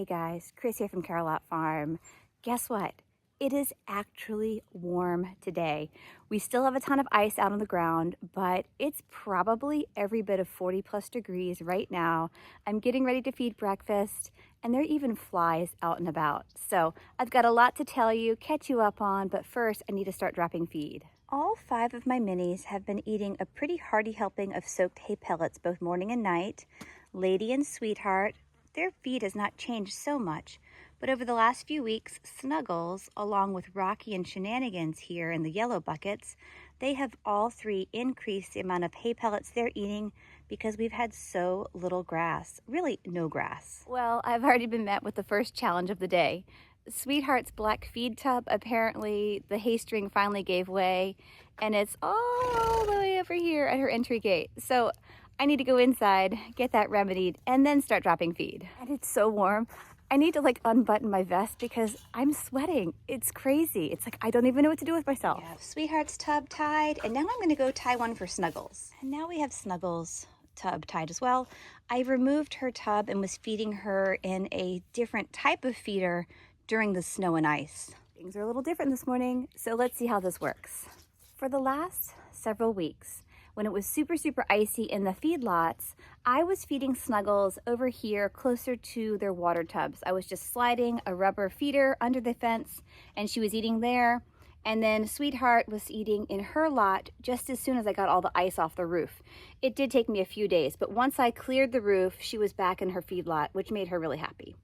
Hey guys, Chris here from Carolot Farm. Guess what? It is actually warm today. We still have a ton of ice out on the ground, but it's probably every bit of 40+ degrees right now. I'm getting ready to feed breakfast, and there are even flies out and about. So I've got a lot to tell you, catch you up on, but first I need to start dropping feed. All 5 of my minis have been eating a pretty hearty helping of soaked hay pellets both morning and night. Lady and Sweetheart, their feed has not changed so much, but over the last few weeks, Snuggles, along with Rocky and Shenanigans here in the yellow buckets, they have all 3 increased the amount of hay pellets they're eating because we've had so little grass, really no grass. Well, I've already been met with the first challenge of the day. Sweetheart's black feed tub, apparently the hay string finally gave way, and it's all the way over here at her entry gate. So I need to go inside, get that remedied, and then start dropping feed. And it's so warm. I need to unbutton my vest because I'm sweating. It's crazy. It's like I don't even know what to do with myself. We have Sweetheart's tub tied, and now I'm gonna go tie one for Snuggles. And now we have Snuggles' tub tied as well. I removed her tub and was feeding her in a different type of feeder during the snow and ice. Things are a little different this morning, so let's see how this works. For the last several weeks, when it was super icy in the feedlots, I was feeding Snuggles over here closer to their water tubs. I was just sliding a rubber feeder under the fence and she was eating there. And then Sweetheart was eating in her lot just as soon as I got all the ice off the roof. It did take me a few days, but once I cleared the roof, she was back in her feedlot, which made her really happy.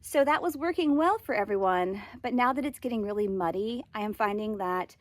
So that was working well for everyone, but now that it's getting really muddy, I am finding that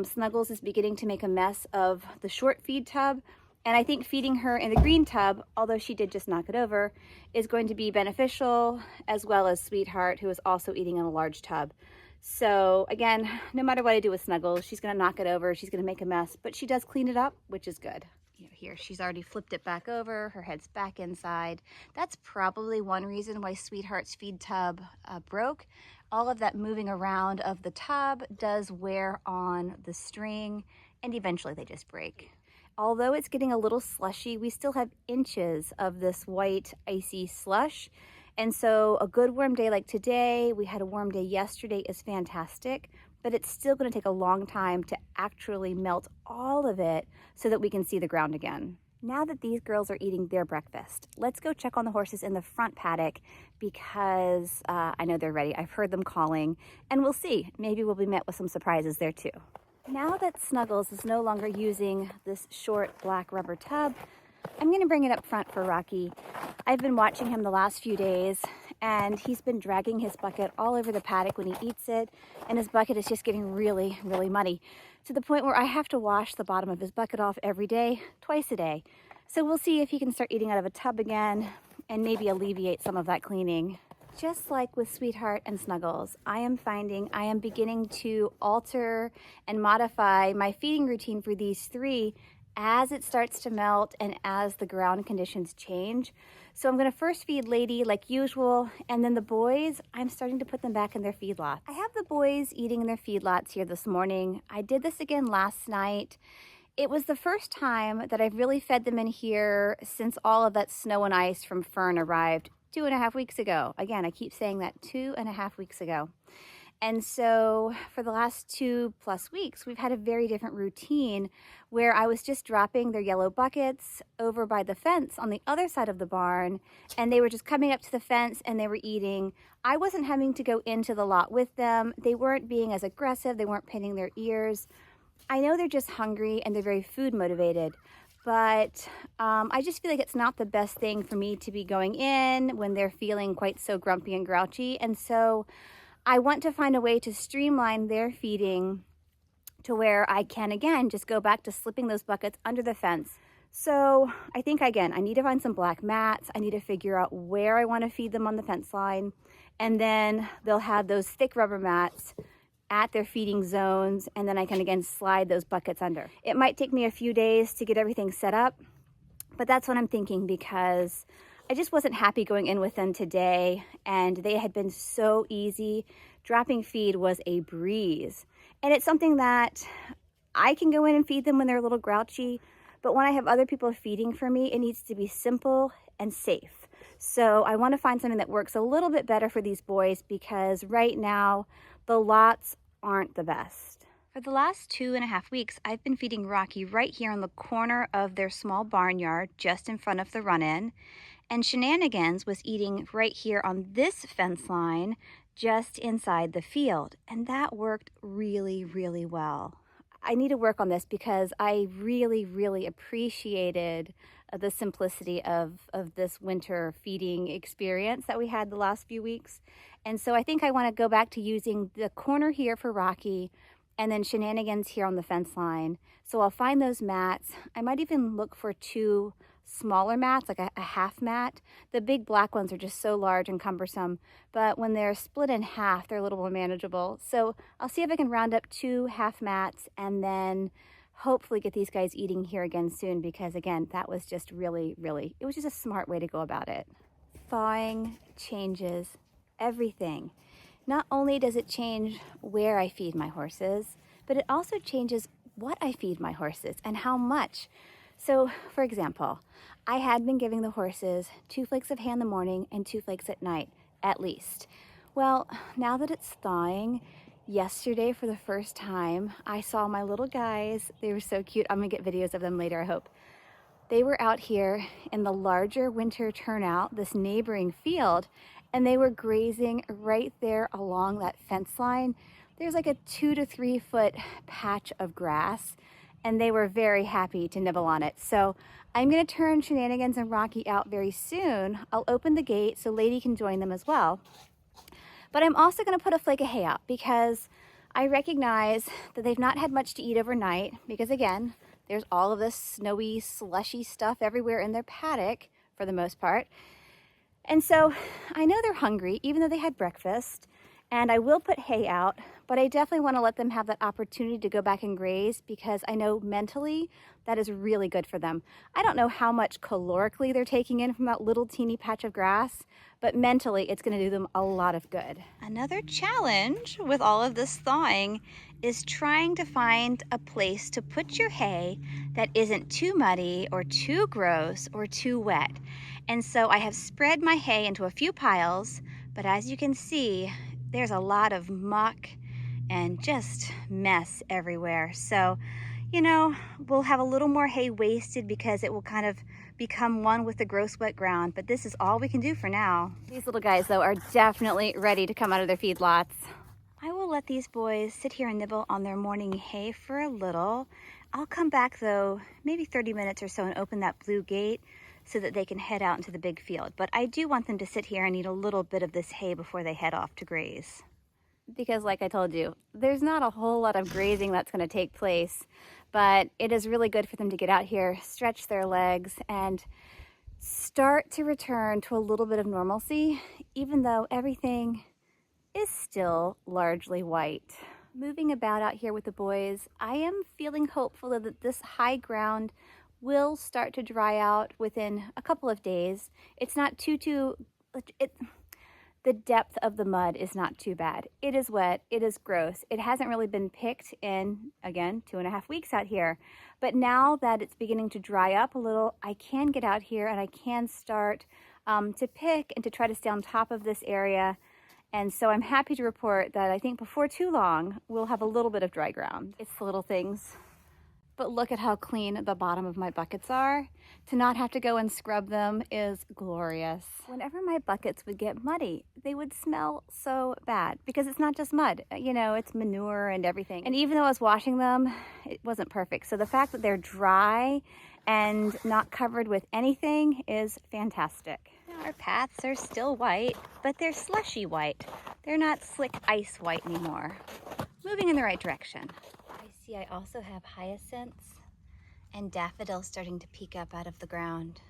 Snuggles is beginning to make a mess of the short feed tub, and I think feeding her in the green tub, although she did just knock it over, is going to be beneficial, as well as Sweetheart, who is also eating in a large tub. So again, no matter what I do with Snuggles, she's gonna knock it over, she's gonna make a mess, but she does clean it up, which is good. Here, she's already flipped it back over, her head's back inside. That's probably one reason why Sweetheart's feed tub broke. All of that moving around of the tub does wear on the string, and eventually they just break. Although it's getting a little slushy, we still have inches of this white icy slush. And so a good warm day like today, we had a warm day yesterday, is fantastic, but it's still going to take a long time to actually melt all of it so that we can see the ground again. Now that these girls are eating their breakfast, let's go check on the horses in the front paddock because I know they're ready. I've heard them calling, and we'll see. Maybe we'll be met with some surprises there too. Now that Snuggles is no longer using this short black rubber tub, I'm gonna bring it up front for Rocky. I've been watching him the last few days, and he's been dragging his bucket all over the paddock when he eats it, and his bucket is just getting really muddy, to the point where I have to wash the bottom of his bucket off every day, twice a day. So we'll see if he can start eating out of a tub again, and maybe alleviate some of that cleaning. Just like with Sweetheart and Snuggles, I am finding I am beginning to alter and modify my feeding routine for these 3 as it starts to melt and as the ground conditions change. So I'm going to first feed Lady like usual, and then the boys, I'm starting to put them back in their feedlots. I have the boys eating in their feedlots here this morning. I did this again last night. It was the first time that I've really fed them in here since all of that snow and ice from Fern arrived 2.5 weeks ago. Again, I keep saying that, 2.5 weeks ago. And so for the last 2+ weeks, we've had a very different routine where I was just dropping their yellow buckets over by the fence on the other side of the barn, and they were just coming up to the fence and they were eating. I wasn't having to go into the lot with them. They weren't being as aggressive. They weren't pinning their ears. I know they're just hungry and they're very food motivated, but I just feel like it's not the best thing for me to be going in when they're feeling quite so grumpy and grouchy. And so I want to find a way to streamline their feeding to where I can, again, just go back to slipping those buckets under the fence. So I think, again, I need to find some black mats. I need to figure out where I want to feed them on the fence line. And then they'll have those thick rubber mats at their feeding zones. And then I can, again, slide those buckets under. It might take me a few days to get everything set up, but that's what I'm thinking because I just wasn't happy going in with them today, and they had been so easy. Dropping feed was a breeze. And it's something that I can go in and feed them when they're a little grouchy, but when I have other people feeding for me, it needs to be simple and safe. So I want to find something that works a little bit better for these boys because right now the lots aren't the best. For the last 2.5 weeks, I've been feeding Rocky right here on the corner of their small barnyard just in front of the run-in. And Shenanigans was eating right here on this fence line just inside the field. And that worked really, really well. I need to work on this because I really, really appreciated the simplicity of this winter feeding experience that we had the last few weeks. And so I think I want to go back to using the corner here for Rocky and then Shenanigans here on the fence line. So I'll find those mats. I might even look for 2 smaller mats, like a half mat. The big black ones are just so large and cumbersome, but when they're split in half, they're a little more manageable. So I'll see if I can round up 2 half mats and then hopefully get these guys eating here again soon, because again, that was just really, really, it was just a smart way to go about it. Thawing changes everything. Not only does it change where I feed my horses, but it also changes what I feed my horses and how much. So, for example, I had been giving the horses 2 flakes of hay in the morning and 2 flakes at night, at least. Well, now that it's thawing, yesterday for the first time, I saw my little guys. They were so cute. I'm gonna get videos of them later, I hope. They were out here in the larger winter turnout, this neighboring field, and they were grazing right there along that fence line. There's like a 2 to 3 foot patch of grass, and they were very happy to nibble on it. So I'm gonna turn Shenanigans and Rocky out very soon. I'll open the gate so Lady can join them as well. But I'm also gonna put a flake of hay out because I recognize that they've not had much to eat overnight because again, there's all of this snowy, slushy stuff everywhere in their paddock for the most part. And so I know they're hungry, even though they had breakfast, and I will put hay out, but I definitely want to let them have that opportunity to go back and graze because I know mentally that is really good for them. I don't know how much calorically they're taking in from that little teeny patch of grass, but mentally it's going to do them a lot of good. Another challenge with all of this thawing is trying to find a place to put your hay that isn't too muddy or too gross or too wet. And so I have spread my hay into a few piles, but as you can see, there's a lot of muck and just mess everywhere. So, you know, we'll have a little more hay wasted because it will kind of become one with the gross wet ground, but this is all we can do for now. These little guys though are definitely ready to come out of their feedlots. I will let these boys sit here and nibble on their morning hay for a little. I'll come back though, maybe 30 minutes or so, and open that blue gate so that they can head out into the big field. But I do want them to sit here and eat a little bit of this hay before they head off to graze. Because like I told you, there's not a whole lot of grazing that's going to take place, but it is really good for them to get out here, stretch their legs, and start to return to a little bit of normalcy, even though everything is still largely white. Moving about out here with the boys, I am feeling hopeful that this high ground will start to dry out within a couple of days. It's not the depth of the mud is not too bad. It is wet, it is gross. It hasn't really been picked in, again, 2.5 weeks out here. But now that it's beginning to dry up a little, I can get out here and I can start to pick and to try to stay on top of this area. And so I'm happy to report that I think before too long, we'll have a little bit of dry ground. It's the little things. But look at how clean the bottom of my buckets are. To not have to go and scrub them is glorious. Whenever my buckets would get muddy, they would smell so bad because it's not just mud, you know, it's manure and everything. And even though I was washing them, it wasn't perfect. So the fact that they're dry and not covered with anything is fantastic. Our paths are still white, but they're slushy white. They're not slick ice white anymore. Moving in the right direction. I also have hyacinths and daffodils starting to peek up out of the ground.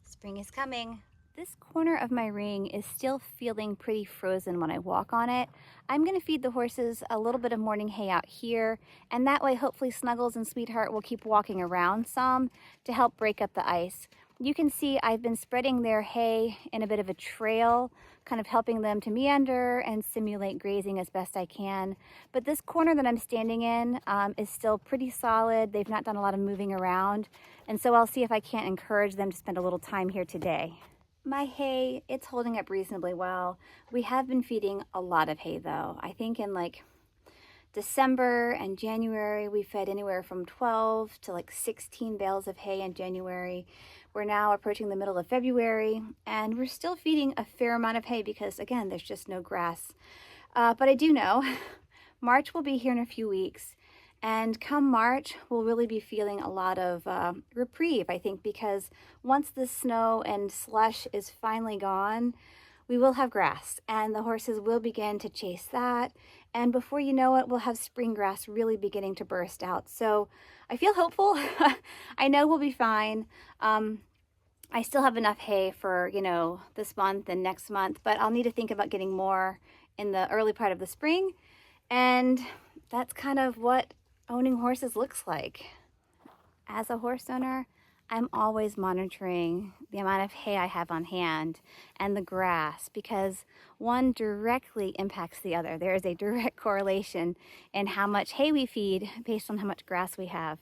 Spring is coming. This corner of my ring is still feeling pretty frozen when I walk on it. I'm going to feed the horses a little bit of morning hay out here, and that way hopefully Snuggles and Sweetheart will keep walking around some to help break up the ice. You can see I've been spreading their hay in a bit of a trail, kind of helping them to meander and simulate grazing as best I can. But this corner that I'm standing in is still pretty solid. They've not done a lot of moving around. And so I'll see if I can't encourage them to spend a little time here today. My hay, it's holding up reasonably well. We have been feeding a lot of hay though. I think in like December and January, we fed anywhere from 12 to like 16 bales of hay in January. We're now approaching the middle of February, and we're still feeding a fair amount of hay because, again, there's just no grass. But I do know March will be here in a few weeks, and come March, we'll really be feeling a lot of reprieve, I think, because once the snow and slush is finally gone, we will have grass, and the horses will begin to chase that. And before you know it, we'll have spring grass really beginning to burst out. So I feel hopeful. I know we'll be fine. I still have enough hay for, this month and next month, but I'll need to think about getting more in the early part of the spring. And that's kind of what owning horses looks like. As a horse owner, I'm always monitoring the amount of hay I have on hand and the grass, because one directly impacts the other. There is a direct correlation in how much hay we feed based on how much grass we have.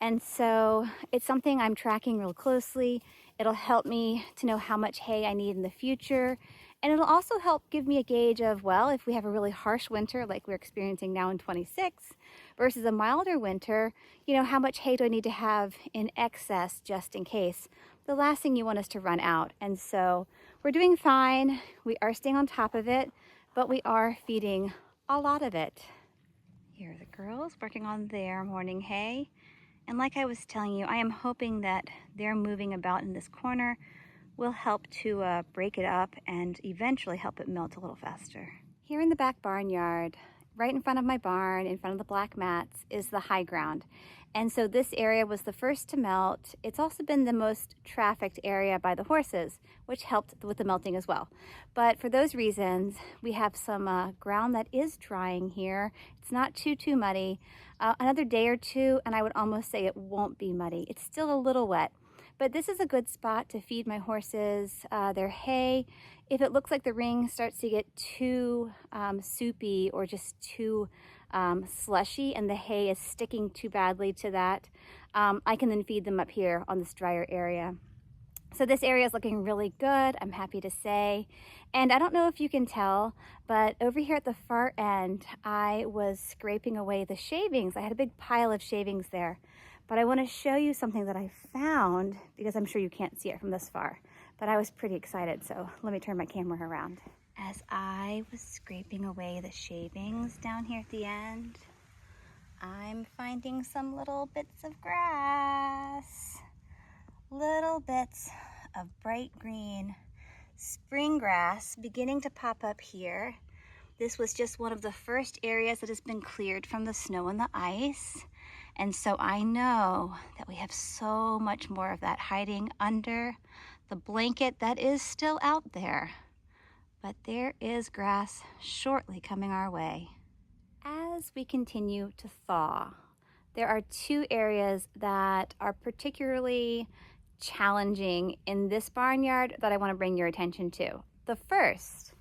And so it's something I'm tracking real closely. It'll help me to know how much hay I need in the future. And it'll also help give me a gauge of, well, if we have a really harsh winter like we're experiencing now in 26 versus a milder winter, how much hay do I need to have in excess just in case? The last thing you want is to run out. And so we're doing fine. We are staying on top of it, but we are feeding a lot of it. Here are the girls working on their morning hay. And like I was telling you, I am hoping that their moving about in this corner will help to break it up and eventually help it melt a little faster. Here in the back barnyard, right in front of my barn, in front of the black mats, is the high ground. And so this area was the first to melt. It's also been the most trafficked area by the horses, which helped with the melting as well. But for those reasons, we have some ground that is drying here. It's not too muddy. Another day or two, and I would almost say it won't be muddy. It's still a little wet. But this is a good spot to feed my horses their hay. If it looks like the ring starts to get too soupy or just too slushy and the hay is sticking too badly to that, I can then feed them up here on this drier area. So this area is looking really good, I'm happy to say. And I don't know if you can tell, but over here at the far end, I was scraping away the shavings. I had a big pile of shavings there. But I want to show you something that I found, because I'm sure you can't see it from this far. But I was pretty excited, so let me turn my camera around. As I was scraping away the shavings down here at the end, I'm finding some little bits of grass. Little bits of bright green spring grass beginning to pop up here. This was just one of the first areas that has been cleared from the snow and the ice. And so I know that we have so much more of that hiding under the blanket that is still out there. But there is grass shortly coming our way. As we continue to thaw, there are two areas that are particularly challenging in this barnyard that I want to bring your attention to. The first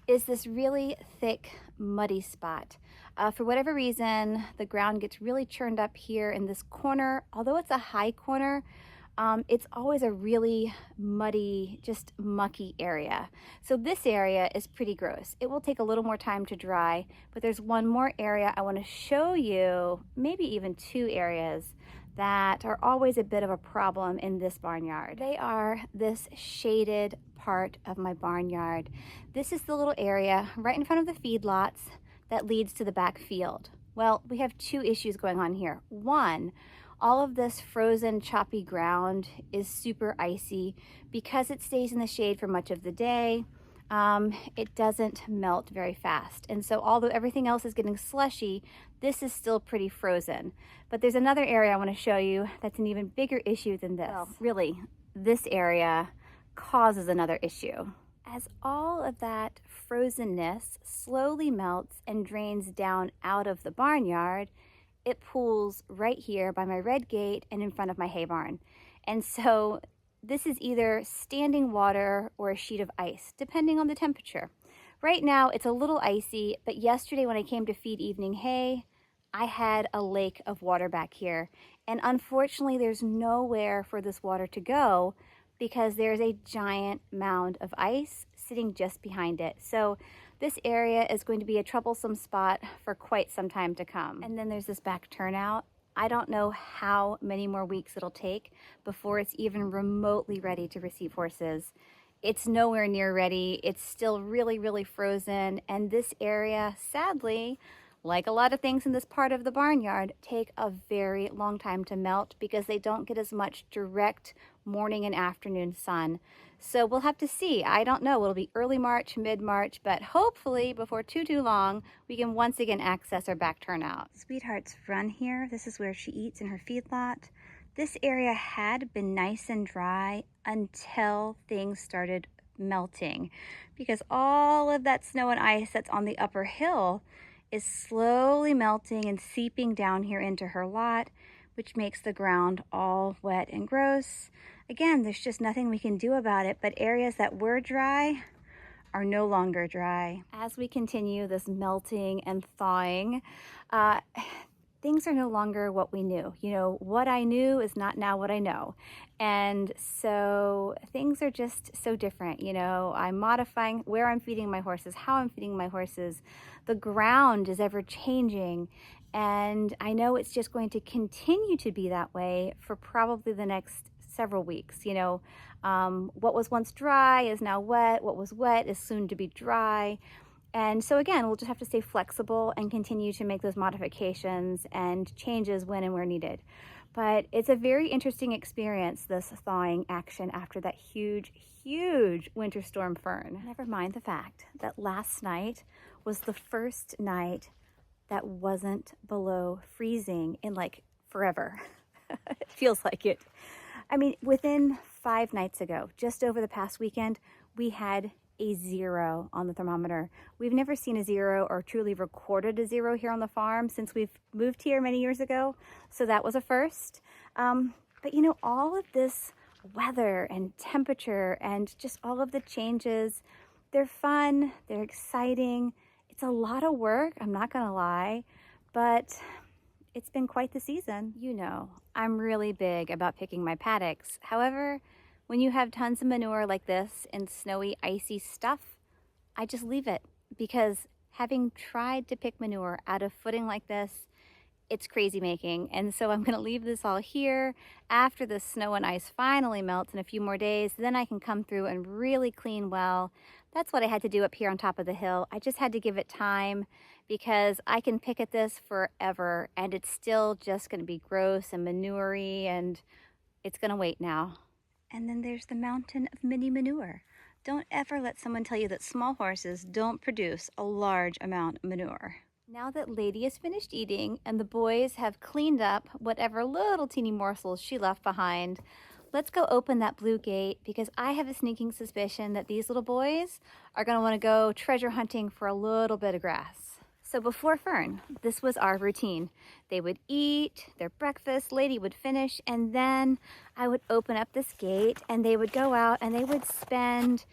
is this really thick, muddy spot. For whatever reason, the ground gets really churned up here in this corner. Although it's a high corner, it's always a really muddy, just mucky area. So this area is pretty gross. It will take a little more time to dry, but there's one more area I want to show you, maybe even two areas that are always a bit of a problem in this barnyard. They are this shaded part of my barnyard. This is the little area right in front of the feedlots that leads to the back field. Well, we have two issues going on here. One, all of this frozen, choppy ground is super icy. Because it stays in the shade for much of the day, it doesn't melt very fast. And so although everything else is getting slushy, this is still pretty frozen. But there's another area I want to show you that's an even bigger issue than this. Well, really, this area causes another issue. As all of that frozenness slowly melts and drains down out of the barnyard, it pools right here by my red gate and in front of my hay barn. And so this is either standing water or a sheet of ice, depending on the temperature. Right now it's a little icy, but yesterday when I came to feed evening hay, I had a lake of water back here. And unfortunately, there's nowhere for this water to go because there's a giant mound of ice sitting just behind it. So this area is going to be a troublesome spot for quite some time to come. And then there's this back turnout. I don't know how many more weeks it'll take before it's even remotely ready to receive horses. It's nowhere near ready. It's still really, really frozen. And this area, sadly, like a lot of things in this part of the barnyard, take a very long time to melt because they don't get as much direct morning and afternoon sun. So we'll have to see. I don't know. It'll be early March, mid-March, but hopefully before too long, we can once again access our back turnout. Sweetheart's run here. This is where she eats in her feedlot. This area had been nice and dry until things started melting, because all of that snow and ice that's on the upper hill is slowly melting and seeping down here into her lot, which makes the ground all wet and gross. Again, there's just nothing we can do about it, but areas that were dry are no longer dry. As we continue this melting and thawing, things are no longer what we knew. You know, what I knew is not now what I know. And so things are just so different. You know, I'm modifying where I'm feeding my horses, how I'm feeding my horses. The ground is ever changing. And I know it's just going to continue to be that way for probably the next several weeks. You know, what was once dry is now wet. What was wet is soon to be dry. And so again, we'll just have to stay flexible and continue to make those modifications and changes when and where needed. But it's a very interesting experience, this thawing action after that huge, huge winter storm Fern. Never mind the fact that last night was the first night that wasn't below freezing in like forever. It feels like it. I mean, within 5 nights ago, just over the past weekend, we had a 0 on the thermometer. We've never seen a 0 or truly recorded a 0 here on the farm since we've moved here many years ago. So that was a first. But you know, all of this weather and temperature and just all of the changes, they're fun, they're exciting. It's a lot of work, I'm not gonna lie, but it's been quite the season. You know, I'm really big about picking my paddocks. However, when you have tons of manure like this and snowy, icy stuff, I just leave it, because having tried to pick manure out of footing like this, it's crazy making. And so I'm gonna leave this all here. After the snow and ice finally melts in a few more days, then I can come through and really clean well. That's what I had to do up here on top of the hill. I just had to give it time, because I can pick at this forever and it's still just gonna be gross and manure-y, and it's gonna wait now. And then there's the mountain of mini manure. Don't ever let someone tell you that small horses don't produce a large amount of manure. Now that Lady is finished eating and the boys have cleaned up whatever little teeny morsels she left behind, let's go open that blue gate, because I have a sneaking suspicion that these little boys are gonna wanna go treasure hunting for a little bit of grass. So before Fern, this was our routine. They would eat their breakfast, Lady would finish, and then I would open up this gate and they would go out and they would spend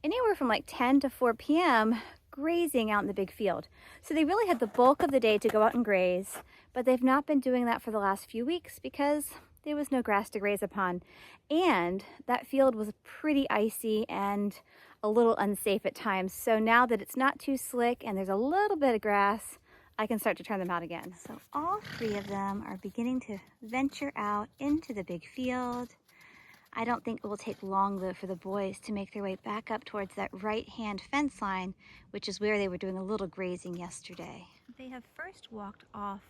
anywhere from like 10 to 4 p.m. grazing out in the big field. So they really had the bulk of the day to go out and graze, but they've not been doing that for the last few weeks because there was no grass to graze upon. And that field was pretty icy and a little unsafe at times. So now that it's not too slick and there's a little bit of grass, I can start to turn them out again. So all 3 of them are beginning to venture out into the big field. I don't think it will take long though for the boys to make their way back up towards that right-hand fence line, which is where they were doing a little grazing yesterday. They have first walked off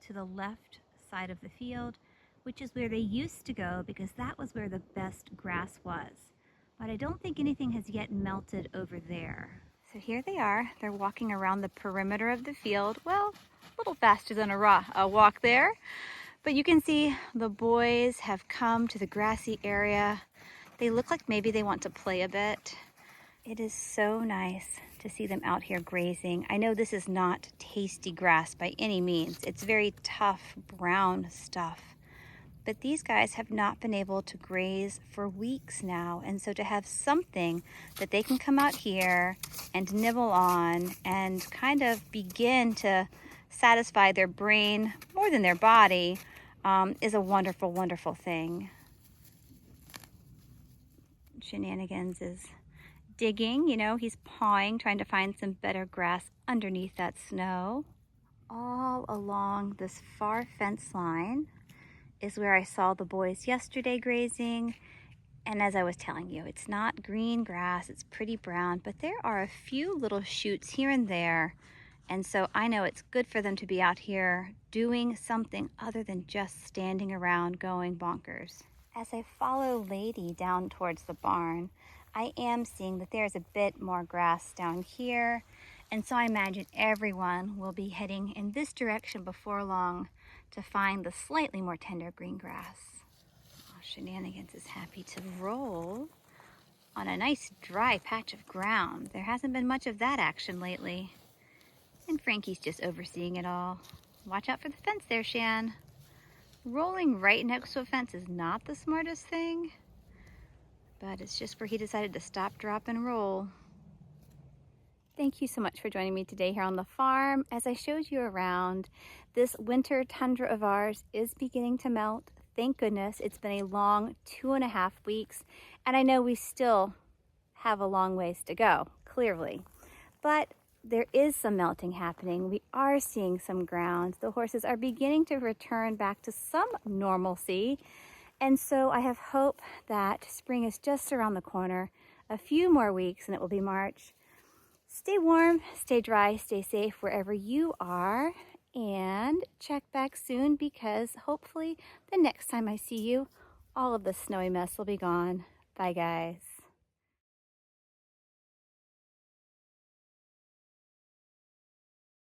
to the left side of the field, which is where they used to go because that was where the best grass was. But I don't think anything has yet melted over there. So here they are. They're walking around the perimeter of the field. Well, a little faster than a walk there. But you can see the boys have come to the grassy area. They look like maybe they want to play a bit. It is so nice to see them out here grazing. I know this is not tasty grass by any means. It's very tough brown stuff. But these guys have not been able to graze for weeks now. And so to have something that they can come out here and nibble on and kind of begin to satisfy their brain more than their body is a wonderful, wonderful thing. Shenanigans is digging, you know, he's pawing, trying to find some better grass underneath that snow. All along this far fence line is where I saw the boys yesterday grazing. And as I was telling you, it's not green grass, it's pretty brown, but there are a few little shoots here and there. And so I know it's good for them to be out here doing something other than just standing around going bonkers. As I follow Lady down towards the barn, I am seeing that there's a bit more grass down here. And so I imagine everyone will be heading in this direction before long to find the slightly more tender green grass. Oh, Shenanigans is happy to roll on a nice dry patch of ground. There hasn't been much of that action lately. And Frankie's just overseeing it all. Watch out for the fence there, Shan. Rolling right next to a fence is not the smartest thing, but it's just where he decided to stop, drop, and roll. Thank you so much for joining me today here on the farm. As I showed you around, this winter tundra of ours is beginning to melt. Thank goodness. It's been a long 2.5 weeks, and I know we still have a long ways to go, clearly. But there is some melting happening. We are seeing some ground. The horses are beginning to return back to some normalcy. And so I have hope that spring is just around the corner. A few more weeks and it will be March. Stay warm, stay dry, stay safe wherever you are. And check back soon because hopefully the next time I see you, all of the snowy mess will be gone. Bye, guys.